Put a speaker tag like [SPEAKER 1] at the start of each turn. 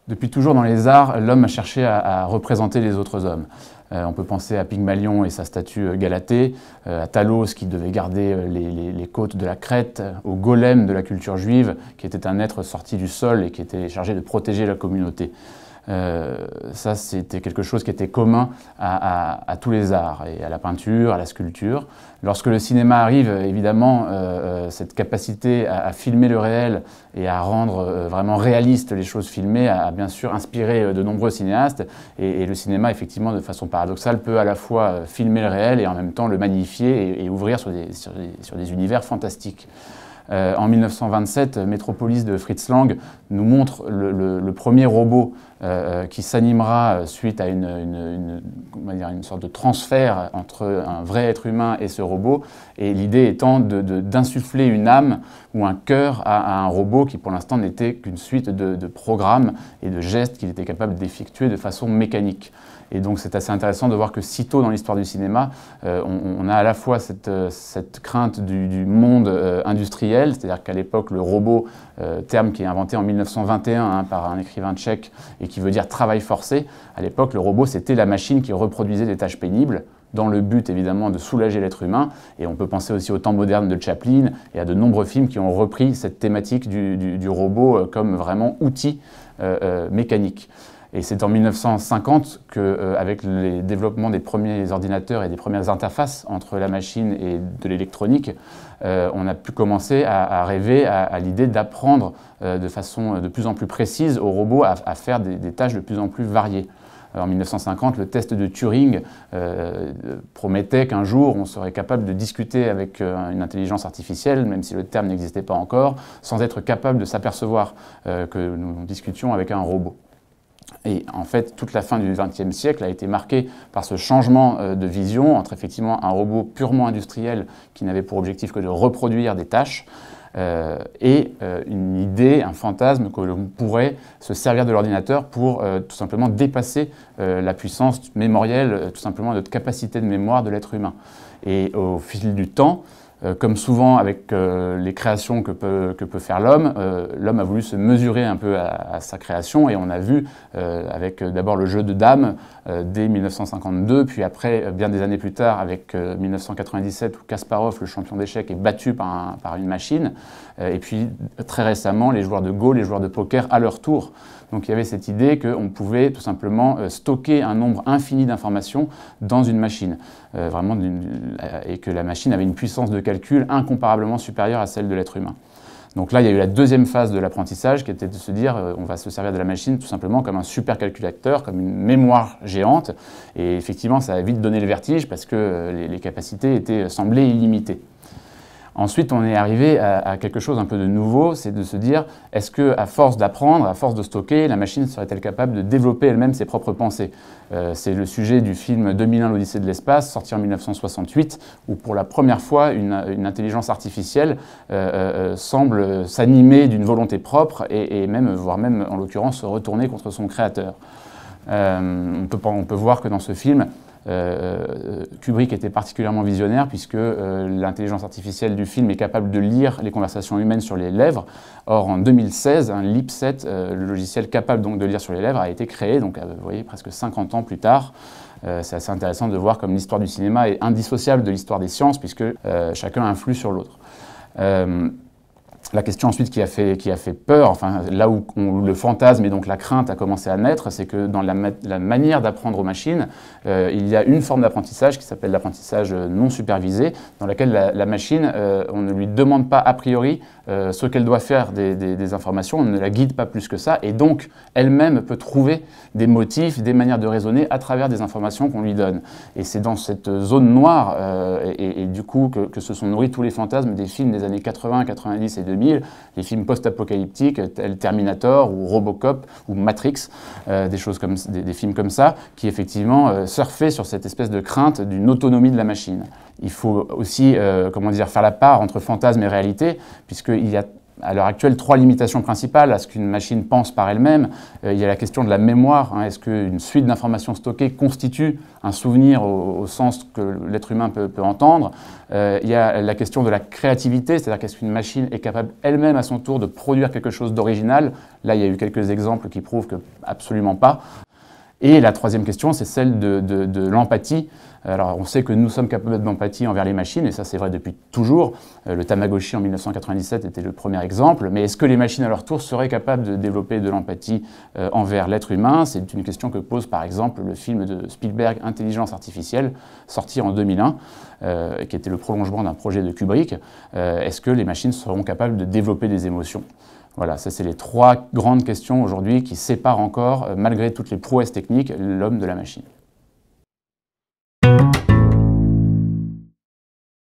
[SPEAKER 1] Depuis toujours dans les arts, l'homme a cherché à représenter les autres hommes. On peut penser à Pygmalion et sa statue Galatée, à Talos qui devait garder les côtes de la Crète, au golem de la culture juive qui était un être sorti du sol et qui était chargé de protéger la communauté. Ça, c'était quelque chose qui était commun à tous les arts, et à la peinture, à la sculpture. Lorsque le cinéma arrive, évidemment, cette capacité à filmer le réel et à rendre vraiment réaliste les choses filmées a bien sûr inspiré de nombreux cinéastes. Et le cinéma, effectivement, de façon paradoxale, peut à la fois filmer le réel et en même temps le magnifier et ouvrir sur des univers fantastiques. En 1927, Metropolis de Fritz Lang nous montre le premier robot qui s'animera suite à une sorte de transfert entre un vrai être humain et ce robot, et l'idée étant d'insuffler une âme ou un cœur à un robot qui pour l'instant n'était qu'une suite de programmes et de gestes qu'il était capable d'effectuer de façon mécanique. Et donc c'est assez intéressant de voir que si tôt dans l'histoire du cinéma, on a à la fois cette crainte du monde industriel, c'est-à-dire qu'à l'époque le robot, terme qui est inventé en 1921 par un écrivain tchèque et qui veut dire travail forcé, à l'époque le robot c'était la machine qui reproduisait des tâches pénibles, dans le but évidemment de soulager l'être humain, et on peut penser aussi au temps moderne de Chaplin et à de nombreux films qui ont repris cette thématique du robot comme vraiment outil mécanique. Et c'est en 1950 qu'avec le développement des premiers ordinateurs et des premières interfaces entre la machine et de l'électronique, on a pu commencer à rêver à l'idée d'apprendre de façon de plus en plus précise aux robots à faire des tâches de plus en plus variées. En 1950, le test de Turing promettait qu'un jour on serait capable de discuter avec une intelligence artificielle, même si le terme n'existait pas encore, sans être capable de s'apercevoir que nous discutions avec un robot. Et en fait, toute la fin du XXe siècle a été marquée par ce changement de vision entre effectivement un robot purement industriel qui n'avait pour objectif que de reproduire des tâches et une idée, un fantasme que l'on pourrait se servir de l'ordinateur pour tout simplement dépasser la puissance mémorielle, tout simplement notre capacité de mémoire de l'être humain. Et au fil du temps, comme souvent avec les créations que peut faire l'homme, l'homme a voulu se mesurer un peu à sa création, et on a vu avec d'abord le jeu de dames dès 1952, puis après, bien des années plus tard, avec 1997 où Kasparov, le champion d'échecs, est battu par une machine, et puis très récemment les joueurs de Go, les joueurs de poker à leur tour. Donc il y avait cette idée qu'on pouvait tout simplement stocker un nombre infini d'informations dans une machine, et que la machine avait une puissance de calcul incomparablement supérieure à celle de l'être humain. Donc là, il y a eu la deuxième phase de l'apprentissage qui était de se dire on va se servir de la machine tout simplement comme un supercalculateur, comme une mémoire géante. Et effectivement, ça a vite donné le vertige parce que les capacités semblaient illimitées. Ensuite, on est arrivé à quelque chose un peu de nouveau, c'est de se dire, est-ce qu'à force d'apprendre, à force de stocker, la machine serait-elle capable de développer elle-même ses propres pensées? C'est le sujet du film 2001, l'Odyssée de l'espace, sorti en 1968, où pour la première fois, une intelligence artificielle semble s'animer d'une volonté propre et voire même, en l'occurrence, se retourner contre son créateur. On peut voir que dans ce film, Kubrick était particulièrement visionnaire puisque l'intelligence artificielle du film est capable de lire les conversations humaines sur les lèvres. Or, en 2016, un Lipset, le logiciel capable donc de lire sur les lèvres, a été créé, donc vous voyez, presque 50 ans plus tard. C'est assez intéressant de voir comme l'histoire du cinéma est indissociable de l'histoire des sciences puisque chacun influe sur l'autre. La question ensuite qui a fait peur, enfin là où le fantasme et donc la crainte a commencé à naître, c'est que dans la manière d'apprendre aux machines, il y a une forme d'apprentissage qui s'appelle l'apprentissage non supervisé, dans laquelle la machine, on ne lui demande pas a priori ce qu'elle doit faire des informations, on ne la guide pas plus que ça, et donc elle-même peut trouver des motifs, des manières de raisonner à travers des informations qu'on lui donne. Et c'est dans cette zone noire, et du coup, que se sont nourris tous les fantasmes des films des années 80, 90 et 2000, les films post-apocalyptiques tels Terminator ou Robocop ou Matrix, des films comme ça, qui effectivement surfaient sur cette espèce de crainte d'une autonomie de la machine. Il faut aussi faire la part entre fantasme et réalité, puisqu'il y a à l'heure actuelle 3 limitations principales à ce qu'une machine pense par elle-même. Il y a la question de la mémoire. Est-ce qu'une suite d'informations stockées constitue un souvenir au sens que l'être humain peut entendre? Il y a la question de la créativité, c'est-à-dire qu'est-ce qu'une machine est capable elle-même à son tour de produire quelque chose d'original? Là, il y a eu quelques exemples qui prouvent que absolument pas. Et la troisième question, c'est celle de l'empathie. Alors, on sait que nous sommes capables d'empathie envers les machines, et ça c'est vrai depuis toujours. Le Tamagotchi en 1997 était le premier exemple, mais est-ce que les machines à leur tour seraient capables de développer de l'empathie envers l'être humain? C'est une question que pose par exemple le film de Spielberg, Intelligence artificielle, sorti en 2001, qui était le prolongement d'un projet de Kubrick. Est-ce que les machines seront capables de développer des émotions? Voilà, ça c'est les 3 grandes questions aujourd'hui qui séparent encore, malgré toutes les prouesses techniques, l'homme de la machine.